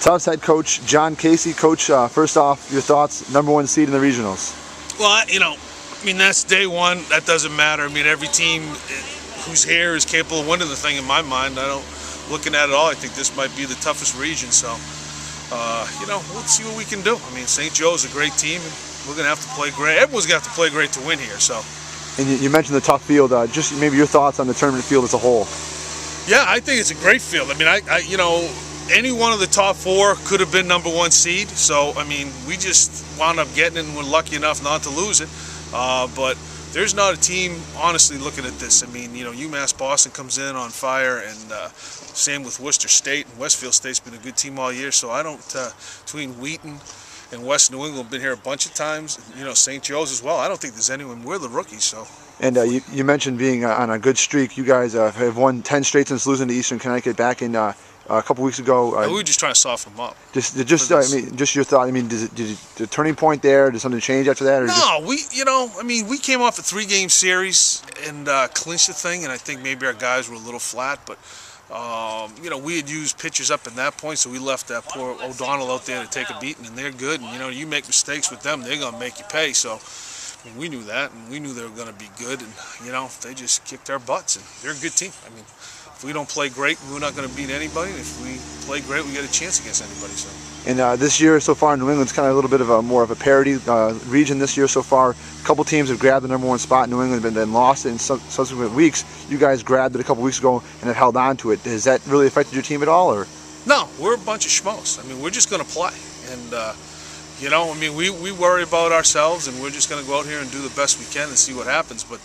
Tufts head coach John Casey. Coach, first off, your thoughts, #1 seed in the regionals. Well, I mean, that's day one. That doesn't matter. I mean, every team who's here is capable of winning the thing in my mind. Looking at it all, I think this might be the toughest region. So, we'll see what we can do. I mean, St. Joe's a great team, and we're going to have to play great. Everyone's going to have to play great to win here. So. And you mentioned the tough field. Just maybe your thoughts on the tournament field as a whole. Yeah, I think it's a great field. I mean, any one of the top 4 could have been #1 seed. So, I mean, we just wound up getting it and we're lucky enough not to lose it. But there's not a team, honestly, looking at this. I mean, UMass Boston comes in on fire, and same with Worcester State. And Westfield State's been a good team all year. So I don't, between Wheaton and West New England, been here a bunch of times. St. Joe's as well. I don't think there's anyone. We're the rookies, so. And you mentioned being on a good streak. You guys have won 10 straight since losing to Eastern Connecticut back in a couple weeks ago. We were just trying to soften them up. Just your thought. I mean, did the turning point there? Did something change after that? Or no, we came off a 3-game series and clinched the thing, and I think maybe our guys were a little flat, but we had used pitchers up at that point, so we left that poor O'Donnell out there to take a beating, and they're good. And you make mistakes with them, they're gonna make you pay. So. I mean, we knew that, and we knew they were going to be good, and they just kicked our butts, and they're a good team. I mean, if we don't play great, we're not going to beat anybody, and if we play great, we get a chance against anybody. So. And this year so far, New England's kind of a little bit of more of a parity region this year so far. A couple teams have grabbed the #1 spot. New England, and then lost it in subsequent weeks. You guys grabbed it a couple weeks ago and have held on to it. Has that really affected your team at all, or? No, we're a bunch of schmoes. I mean, we're just going to play, and. We worry about ourselves, and we're just going to go out here and do the best we can and see what happens. But,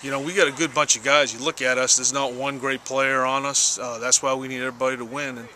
we got a good bunch of guys. You look at us, there's not one great player on us. That's why we need everybody to win. And,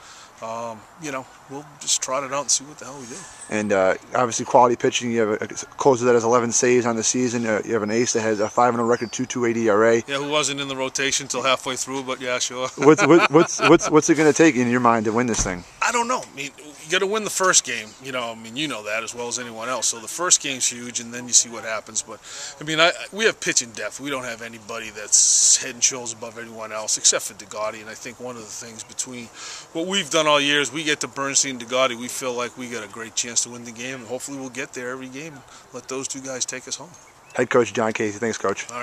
we'll just trot it out and see what the hell we do. And obviously quality pitching. You have a closer that has 11 saves on the season. You have an ace that has a 5-0 record, 2.28 ERA. Yeah, who wasn't in the rotation until halfway through, but yeah, sure. What's it going to take in your mind to win this thing? I don't know. I mean, you got to win the first game. You know that as well as anyone else. So the first game's huge, and then you see what happens. But I mean, we have pitching depth. We don't have anybody that's head and shoulders above anyone else, except for DeGotti. And I think one of the things between what we've done all year is we get to Bernstein and DeGotti. We feel like we got a great chance to win the game, and hopefully we'll get there every game and let those 2 guys take us home. Head coach John Casey. Thanks, Coach. All right.